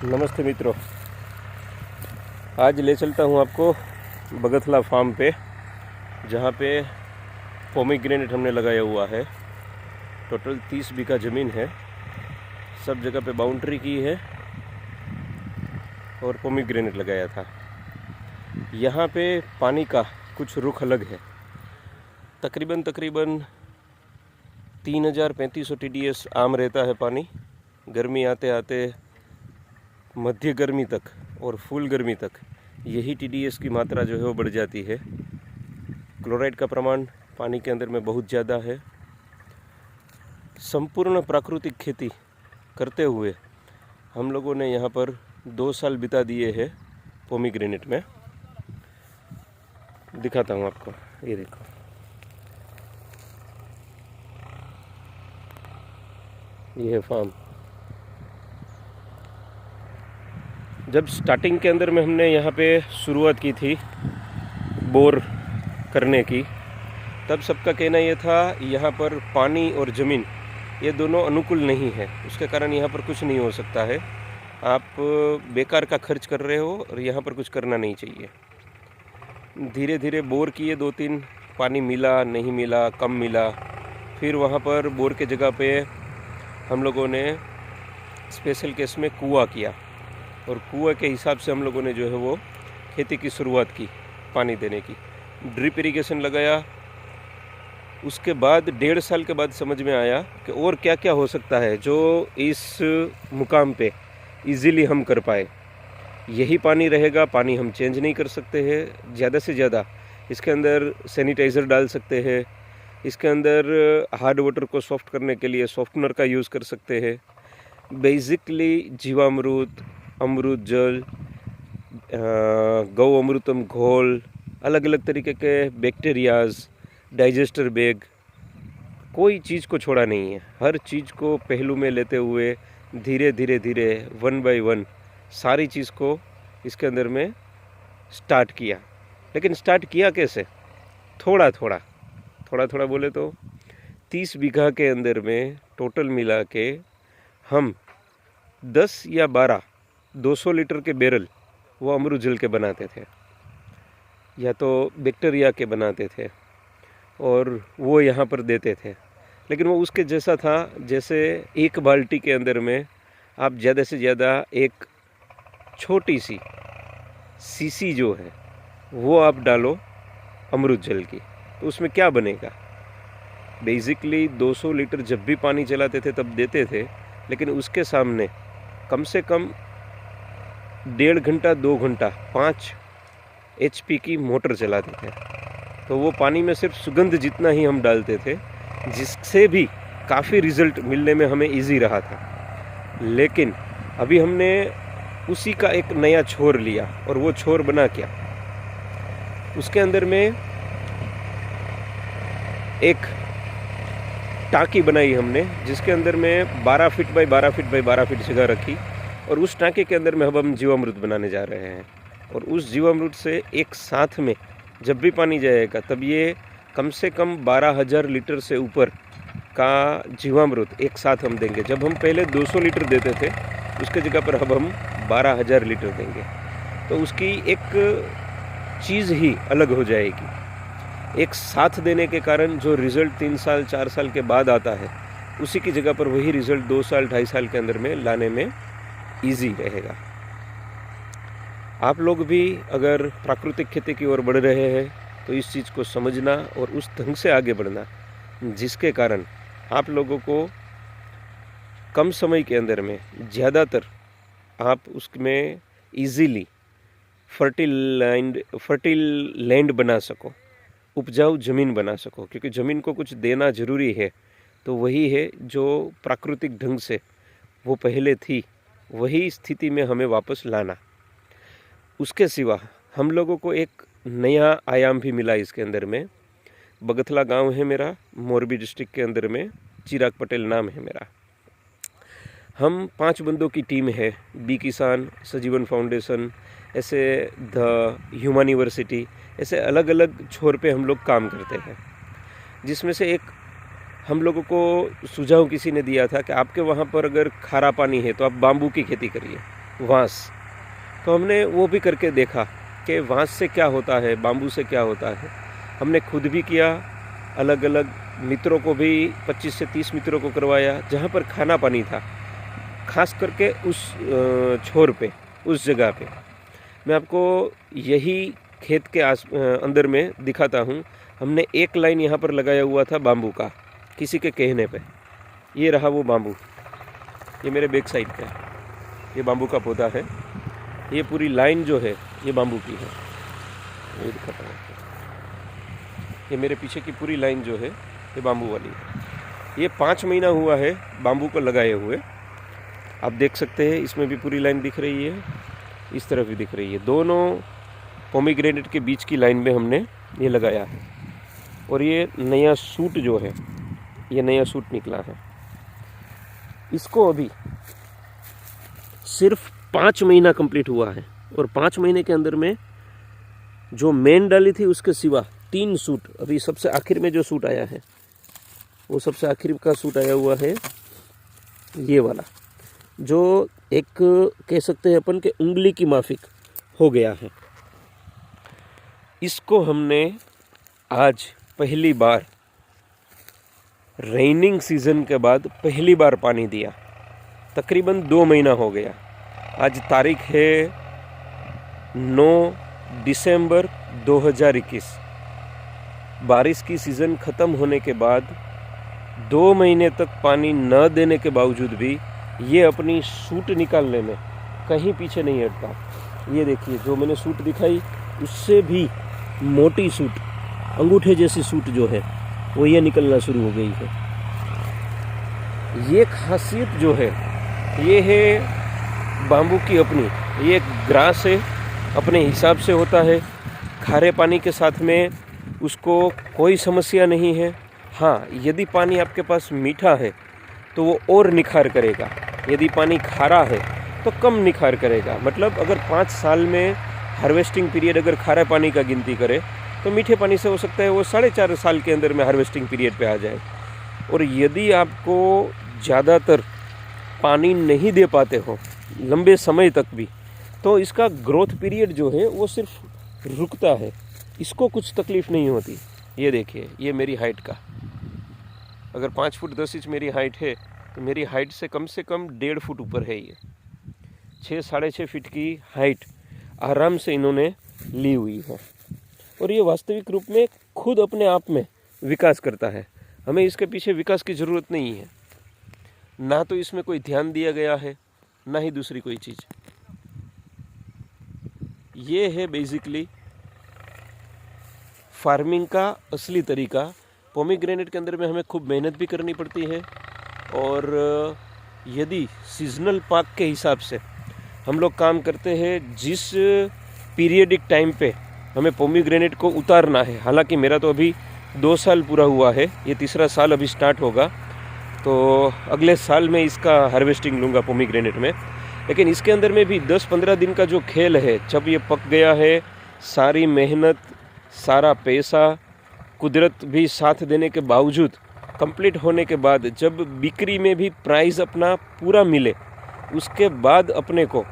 नमस्ते मित्रों, आज ले चलता हूँ आपको बगथला फार्म पे, जहाँ पे पोमीग्रेनेट हमने लगाया हुआ है। टोटल 30 बीघा ज़मीन है, सब जगह पे बाउंड्री की है और पोमीग्रेनेट लगाया था। यहाँ पे पानी का कुछ रुख अलग है। तकरीबन 3500 TDS आम रहता है पानी। गर्मी आते आते मध्य गर्मी तक और फुल गर्मी तक यही TDS की मात्रा जो है वो बढ़ जाती है। क्लोराइड का प्रमाण पानी के अंदर में बहुत ज़्यादा है। संपूर्ण प्राकृतिक खेती करते हुए हम लोगों ने यहाँ पर 2 साल बिता दिए हैं पोमीग्रेनेट में। दिखाता हूँ आपको, ये देखो, ये है फार्म। जब स्टार्टिंग के अंदर में हमने यहाँ पे शुरुआत की थी बोर करने की, तब सबका कहना ये था यहाँ पर पानी और ज़मीन ये दोनों अनुकूल नहीं है, उसके कारण यहाँ पर कुछ नहीं हो सकता है। आप बेकार का खर्च कर रहे हो और यहाँ पर कुछ करना नहीं चाहिए। धीरे धीरे बोर किए 2-3, पानी मिला नहीं मिला, कम मिला। फिर वहाँ पर बोर के जगह पे हम लोगों ने स्पेशल केस में कुआं किया और कुएं के हिसाब से हम लोगों ने जो है वो खेती की शुरुआत की, पानी देने की। ड्रिप इरिगेशन लगाया। उसके बाद 1.5 साल के बाद समझ में आया कि और क्या क्या हो सकता है जो इस मुकाम पे इजीली हम कर पाए। यही पानी रहेगा, पानी हम चेंज नहीं कर सकते हैं। ज़्यादा से ज़्यादा इसके अंदर सैनिटाइज़र डाल सकते हैं। इसके अंदर हार्ड वाटर को सॉफ्ट करने के लिए सॉफ्टनर का यूज़ कर सकते हैं। बेसिकली जीवामृत, अमृत जल, गौ अमृतम घोल, अलग अलग तरीके के बैक्टीरियाज, डाइजेस्टर बैग, कोई चीज़ को छोड़ा नहीं है। हर चीज़ को पहलू में लेते हुए धीरे धीरे धीरे 1 by 1 सारी चीज़ को इसके अंदर में स्टार्ट किया। लेकिन स्टार्ट किया कैसे? थोड़ा थोड़ा बोले तो 30 बीघा के अंदर में टोटल मिला के हम 10 या 12 200 लीटर के बैरल वो अमृत जल के बनाते थे, या तो बैक्टीरिया के बनाते थे और वो यहाँ पर देते थे। लेकिन वो उसके जैसा था जैसे एक बाल्टी के अंदर में आप ज़्यादा से ज़्यादा एक छोटी सी सीसी जो है वो आप डालो अमृत जल की, तो उसमें क्या बनेगा? बेसिकली 200 लीटर जब भी पानी चलाते थे तब देते थे, लेकिन उसके सामने कम से कम 1.5 घंटा 2 घंटा 5 HP की मोटर चलाते थे। तो वो पानी में सिर्फ सुगंध जितना ही हम डालते थे, जिससे भी काफ़ी रिज़ल्ट मिलने में हमें इजी रहा था। लेकिन अभी हमने उसी का एक नया छोर लिया, और वो छोर बना क्या? उसके अंदर में एक टाँकी बनाई हमने, जिसके अंदर में 12 feet by 12 feet by 12 feet जगह रखी, और उस टाँकी के अंदर में अब हम जीवामृत बनाने जा रहे हैं। और उस जीवामृत से एक साथ में जब भी पानी जाएगा तब ये कम से कम 12,000 लीटर से ऊपर का जीवामृत एक साथ हम देंगे। जब हम पहले 200 लीटर देते थे उसके जगह पर अब हम 12,000 लीटर देंगे। तो उसकी एक चीज़ ही अलग हो जाएगी। एक साथ देने के कारण जो रिज़ल्ट 3 साल 4 साल के बाद आता है, उसी की जगह पर वही रिज़ल्ट 2 साल 2.5 साल के अंदर में लाने में ईजी रहेगा। आप लोग भी अगर प्राकृतिक खेती की ओर बढ़ रहे हैं तो इस चीज़ को समझना और उस ढंग से आगे बढ़ना, जिसके कारण आप लोगों को कम समय के अंदर में ज़्यादातर आप उसमें इजीली फर्टिल लैंड बना सको, उपजाऊ ज़मीन बना सको। क्योंकि ज़मीन को कुछ देना ज़रूरी है, तो वही है जो प्राकृतिक ढंग से वो पहले थी, वही स्थिति में हमें वापस लाना। उसके सिवा हम लोगों को एक नया आयाम भी मिला इसके अंदर में। बगथला गांव है मेरा, मोरबी डिस्ट्रिक्ट के अंदर में, चिराग पटेल नाम है मेरा। हम 5 बंदों की टीम है, बी किसान, सजीवन फाउंडेशन, ऐसे द ह्यूमन यूनिवर्सिटी, ऐसे अलग अलग छोर पे हम लोग काम करते हैं। जिसमें से एक हम लोगों को सुझाव किसी ने दिया था कि आपके वहाँ पर अगर खारा पानी है तो आप बाम्बू की खेती करिए। वांस। तो हमने वो भी करके देखा कि वांस से क्या होता है, बाम्बू से क्या होता है। हमने खुद भी किया, अलग अलग मित्रों को भी 25 से 30 मित्रों को करवाया। जहाँ पर खाना पानी था, खास करके उस छोर पे, उस जगह पे, मैं आपको यही खेत के अंदर में दिखाता हूँ। हमने एक लाइन यहाँ पर लगाया हुआ था बाम्बू का, किसी के कहने पे। ये रहा वो बाम्बू, ये मेरे बैक साइड पे ये बाम्बू का पौधा है। ये पूरी लाइन जो है ये बाम्बू की है, ये दिखाता हूँ। ये मेरे पीछे की पूरी लाइन जो है ये बाम्बू वाली है। ये 5 महीना हुआ है बाम्बू को लगाए हुए। आप देख सकते हैं, इसमें भी पूरी लाइन दिख रही है, इस तरफ भी दिख रही है। दोनों पोमीग्रेनेट के बीच की लाइन में हमने ये लगाया है। और ये नया सूट जो है, ये नया सूट निकला है। इसको अभी सिर्फ 5 महीना कंप्लीट हुआ है, और 5 महीने के अंदर में जो मेन डाली थी उसके सिवा 3 सूट, अभी सबसे आखिर में जो सूट आया है वो सबसे आखिर का सूट आया हुआ है, ये वाला, जो एक कह सकते हैं अपन के उंगली की माफिक हो गया है। इसको हमने आज पहली बार रेनिंग सीजन के बाद पहली बार पानी दिया। तकरीबन 2 महीना हो गया। आज तारीख है 9 दिसंबर 2021। बारिश की सीज़न ख़त्म होने के बाद 2 महीने तक पानी न देने के बावजूद भी ये अपनी सूट निकालने में कहीं पीछे नहीं हटता। ये देखिए, जो मैंने सूट दिखाई उससे भी मोटी सूट, अंगूठे जैसी सूट जो है वो ये निकलना शुरू हो गई है। ये खासियत जो है ये है बाम्बू की अपनी। ये ग्रास है, अपने हिसाब से होता है। खारे पानी के साथ में उसको कोई समस्या नहीं है। हाँ, यदि पानी आपके पास मीठा है तो वो और निखार करेगा, यदि पानी खारा है तो कम निखार करेगा। मतलब अगर 5 साल में हार्वेस्टिंग पीरियड अगर खारे पानी का गिनती करें तो मीठे पानी से हो सकता है वो 4.5 साल के अंदर में हार्वेस्टिंग पीरियड पे आ जाए। और यदि आपको ज़्यादातर पानी नहीं दे पाते हो लंबे समय तक भी, तो इसका ग्रोथ पीरियड जो है वो सिर्फ रुकता है, इसको कुछ तकलीफ़ नहीं होती। ये देखिए, ये मेरी हाइट का, अगर 5 फुट 10 इंच मेरी हाइट है तो मेरी हाइट से कम 1.5 फुट ऊपर है। ये 6 साढ़े 6 फीट की हाइट आराम से इन्होंने ली हुई है। और ये वास्तविक रूप में खुद अपने आप में विकास करता है। हमें इसके पीछे विकास की ज़रूरत नहीं है, ना तो इसमें कोई ध्यान दिया गया है, ना ही दूसरी कोई चीज़। ये है बेसिकली फार्मिंग का असली तरीका। पोमीग्रेनेट के अंदर में हमें खूब मेहनत भी करनी पड़ती है, और यदि सीजनल पाक के हिसाब से हम लोग काम करते हैं, जिस पीरियडिक टाइम पे हमें पोमीग्रेनेट को उतारना है। हालांकि मेरा तो अभी 2 साल पूरा हुआ है, ये 3रा साल अभी स्टार्ट होगा, तो अगले साल में इसका हार्वेस्टिंग लूँगा पोमीग्रेनेट में। लेकिन इसके अंदर में भी 10-15 दिन का जो खेल है, जब ये पक गया है, सारी मेहनत, सारा पैसा, कुदरत भी साथ देने के बावजूद कंप्लीट होने के बाद जब बिक्री में भी प्राइस अपना पूरा मिले, उसके बाद अपने को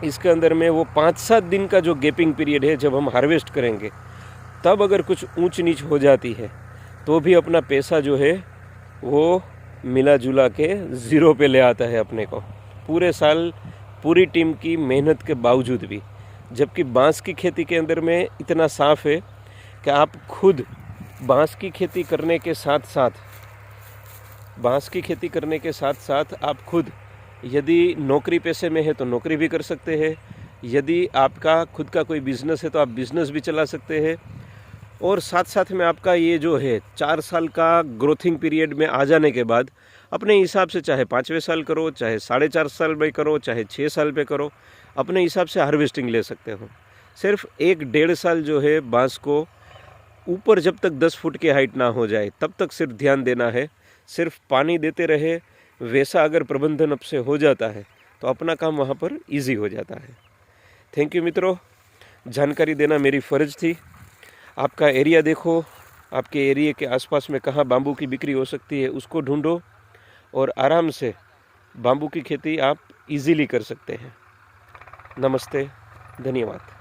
इसके अंदर में वो 5-7 दिन का जो गैपिंग पीरियड है, जब हम हार्वेस्ट करेंगे, तब अगर कुछ ऊंच नीच हो जाती है तो भी अपना पैसा जो है वो मिला जुला के ज़ीरो पे ले आता है अपने को, पूरे साल पूरी टीम की मेहनत के बावजूद भी। जबकि बांस की खेती के अंदर में इतना साफ है कि आप खुद बांस की खेती करने के साथ आप खुद यदि नौकरी पेशे में है तो नौकरी भी कर सकते हैं, यदि आपका खुद का कोई बिज़नेस है तो आप बिज़नेस भी चला सकते हैं। और साथ साथ में आपका ये जो है 4 साल का ग्रोथिंग पीरियड में आ जाने के बाद अपने हिसाब से चाहे 5वें साल करो, चाहे 4.5 साल में करो, चाहे 6 साल पे करो, अपने हिसाब से हार्वेस्टिंग ले सकते हो। सिर्फ 1-1.5 साल जो है बांस को ऊपर जब तक 10 फुट की हाइट ना हो जाए तब तक सिर्फ ध्यान देना है, सिर्फ पानी देते रहे। वैसा अगर प्रबंधन अब से हो जाता है तो अपना काम वहाँ पर ईजी हो जाता है। थैंक यू मित्रों, जानकारी देना मेरी फ़र्ज़ थी। आपका एरिया देखो, आपके एरिया के आसपास में कहाँ बाम्बू की बिक्री हो सकती है उसको ढूंढो, और आराम से बाम्बू की खेती आप इजीली कर सकते हैं। नमस्ते, धन्यवाद।